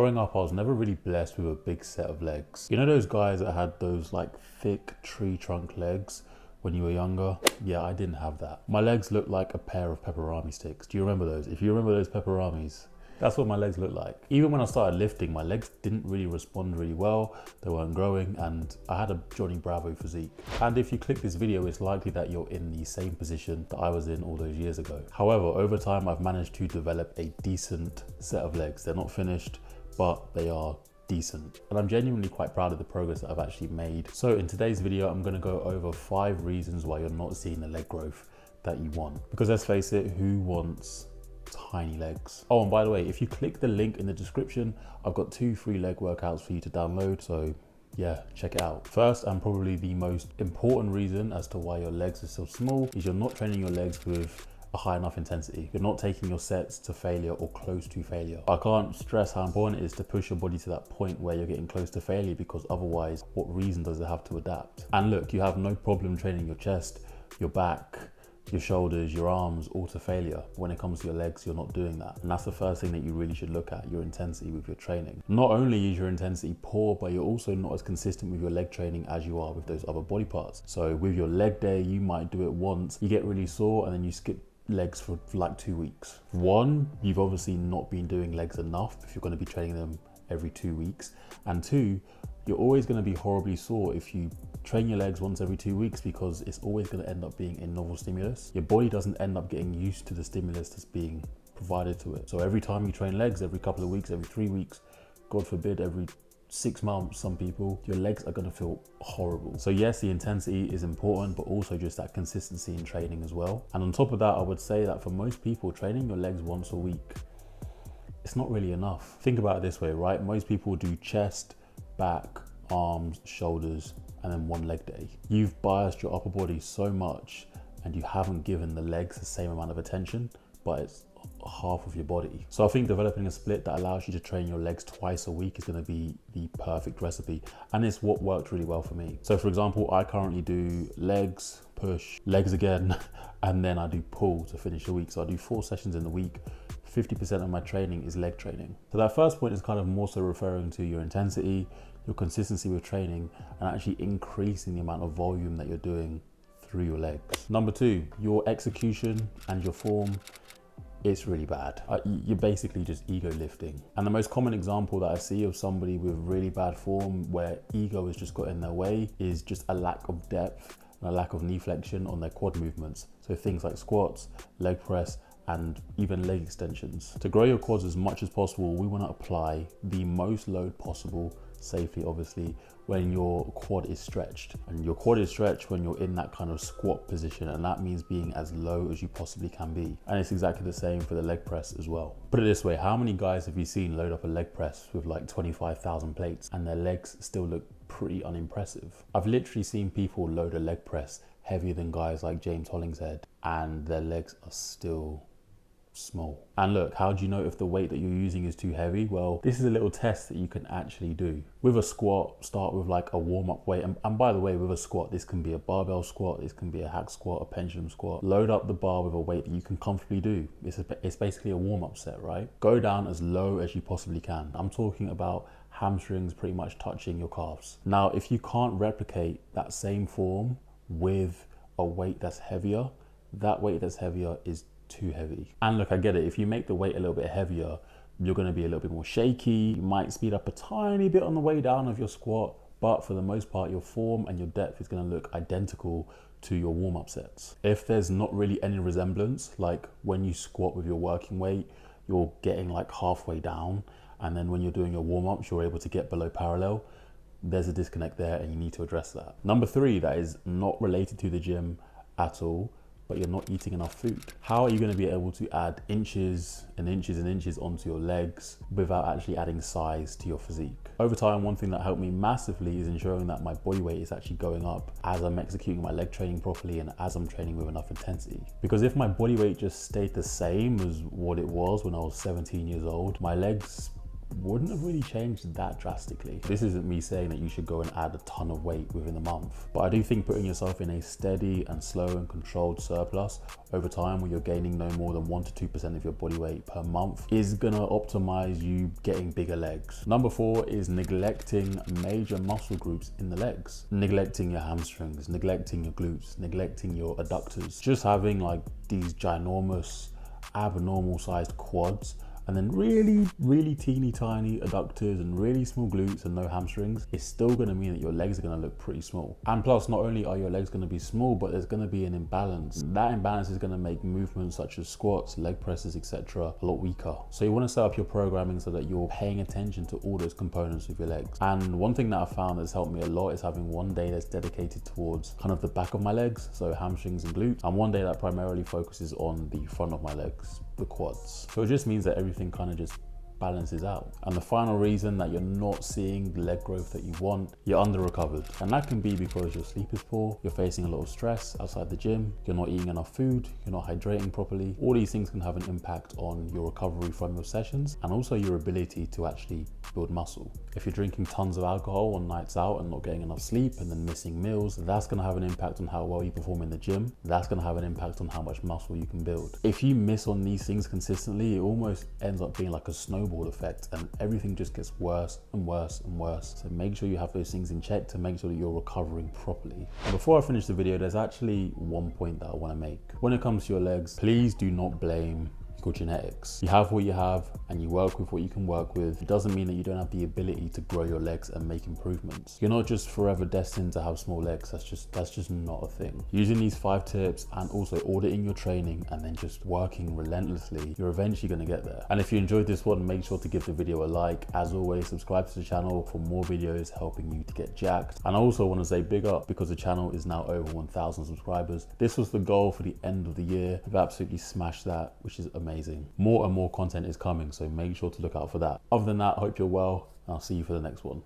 Growing up, I was never really blessed with a big set of legs. You know those guys that had those like thick tree trunk legs when you were younger? Yeah, I didn't have that. My legs looked like a pair of pepperami sticks. Do you remember those? If you remember those peperamis, that's what my legs look like. Even when I started lifting, my legs didn't really respond really well. They weren't growing, and I had a Johnny Bravo physique. And if you click this video, it's likely that you're in the same position that I was in all those years ago. However, over time, I've managed to develop a decent set of legs. They're not finished, but they are decent. And I'm genuinely quite proud of the progress that I've actually made. So in today's video, I'm gonna go over 5 reasons why you're not seeing the leg growth that you want. Because let's face it, who wants tiny legs? Oh, and by the way, if you click the link in the description, I've got 2 free leg workouts for you to download. So yeah, check it out. First, and probably the most important reason as to why your legs are so small is you're not training your legs with a high enough intensity. You're not taking your sets to failure or close to failure. I can't stress how important it is to push your body to that point where you're getting close to failure, because otherwise, what reason does it have to adapt? And look, you have no problem training your chest, your back, your shoulders, your arms, all to failure. When it comes to your legs, you're not doing that. And that's the first thing that you really should look at, your intensity with your training. Not only is your intensity poor, but you're also not as consistent with your leg training as you are with those other body parts. So with your leg day, you might do it once, you get really sore, and then you skip legs for like 2 weeks. 1, you've obviously not been doing legs enough if you're going to be training them every 2 weeks. And 2, you're always going to be horribly sore if you train your legs once every 2 weeks, because it's always going to end up being a novel stimulus. Your body doesn't end up getting used to the stimulus that's being provided to it. So every time you train legs, every couple of weeks, every 3 weeks, God forbid, every 6 months, some people, your legs are going to feel horrible. So yes, the intensity is important, but also just that consistency in training as well. And on top of that, I would say that for most people, training your legs once a week, it's not really enough. Think about it this way, right? Most people do chest, back, arms, shoulders, and then 1 leg day. You've biased your upper body so much and you haven't given the legs the same amount of attention, but it's half of your body. So I think developing a split that allows you to train your legs twice a week is going to be the perfect recipe, and it's what worked really well for me. So for example, I currently do legs, push, legs again, and then I do pull to finish the week. So I do 4 sessions in the week. 50% of my training is leg training. So that first point is kind of more so referring to your intensity, your consistency with training, and actually increasing the amount of volume that you're doing through your legs. Number 2, your execution and your form. It's really bad. You're basically just ego lifting. And the most common example that I see of somebody with really bad form where ego has just got in their way is just a lack of depth and a lack of knee flexion on their quad movements. So things like squats, leg press, and even leg extensions. To grow your quads as much as possible, we want to apply the most load possible, safely obviously, when your quad is stretched. And your quad is stretched when you're in that kind of squat position, and that means being as low as you possibly can be. And it's exactly the same for the leg press as well. Put it this way, how many guys have you seen load up a leg press with like 25,000 plates and their legs still look pretty unimpressive? I've literally seen people load a leg press heavier than guys like James Hollingshead and their legs are still small. And look, how do you know if the weight that you're using is too heavy? Well, this is a little test that you can actually do. With a squat, start with like a warm-up weight. And by the way, with a squat, this can be a barbell squat, this can be a hack squat, a pendulum squat. Load up the bar with a weight that you can comfortably do. It's basically a warm-up set, right? Go down as low as you possibly can. I'm talking about hamstrings pretty much touching your calves. Now, if you can't replicate that same form with a weight that's heavier, that weight that's heavier is too heavy. And look, I get it. If you make the weight a little bit heavier, you're going to be a little bit more shaky. You might speed up a tiny bit on the way down of your squat, but for the most part, your form and your depth is going to look identical to your warm-up sets. If there's not really any resemblance, like when you squat with your working weight, you're getting like halfway down, and then when you're doing your warm-ups, you're able to get below parallel, there's a disconnect there and you need to address that. Number 3, that is not related to the gym at all, but you're not eating enough food. How are you going to be able to add inches and inches and inches onto your legs without actually adding size to your physique? Over time, one thing that helped me massively is ensuring that my body weight is actually going up as I'm executing my leg training properly and as I'm training with enough intensity. Because if my body weight just stayed the same as what it was when I was 17 years old, my legs wouldn't have really changed that drastically. This isn't me saying that you should go and add a ton of weight within a month, but I do think putting yourself in a steady and slow and controlled surplus over time, where you're gaining no more than 1 to 2% of your body weight per month, is gonna optimize you getting bigger legs. Number 4 is neglecting major muscle groups in the legs. Neglecting your hamstrings, neglecting your glutes, neglecting your adductors. Just having like these ginormous, abnormal sized quads and then really teeny tiny adductors and really small glutes and no hamstrings, it's still going to mean that your legs are going to look pretty small. And plus, not only are your legs going to be small, but there's going to be an imbalance. That imbalance is going to make movements such as squats, leg presses, etc. a lot weaker. So you want to set up your programming so that you're paying attention to all those components of your legs. And one thing that I found that's helped me a lot is having one day that's dedicated towards kind of the back of my legs, so hamstrings and glutes, and one day that primarily focuses on the front of my legs, the quads. So it just means that everything kind of just balances out. And the final reason that you're not seeing the leg growth that you want, you're under recovered. And that can be because your sleep is poor, you're facing a lot of stress outside the gym, you're not eating enough food, you're not hydrating properly. All these things can have an impact on your recovery from your sessions and also your ability to actually build muscle. If you're drinking tons of alcohol on nights out and not getting enough sleep and then missing meals, that's going to have an impact on how well you perform in the gym. That's going to have an impact on how much muscle you can build. If you miss on these things consistently, it almost ends up being like a snowball effect and everything just gets worse and worse and worse. So make sure you have those things in check to make sure that you're recovering properly. And before I finish the video, there's actually one point that I want to make. When it comes to your legs, please do not blame your genetics. You have what you have and you work with what you can work with. It doesn't mean that you don't have the ability to grow your legs and make improvements. You're not just forever destined to have small legs. That's just not a thing. Using these 5 tips and also auditing your training and then just working relentlessly, you're eventually going to get there. And if you enjoyed this one, make sure to give the video a like. As always, subscribe to the channel for more videos helping you to get jacked. And I also want to say big up because the channel is now over 1,000 subscribers. This was the goal for the end of the year. We've absolutely smashed that, which is amazing. More and more content is coming, so make sure to look out for that. Other than that, I hope you're well, and I'll see you for the next one.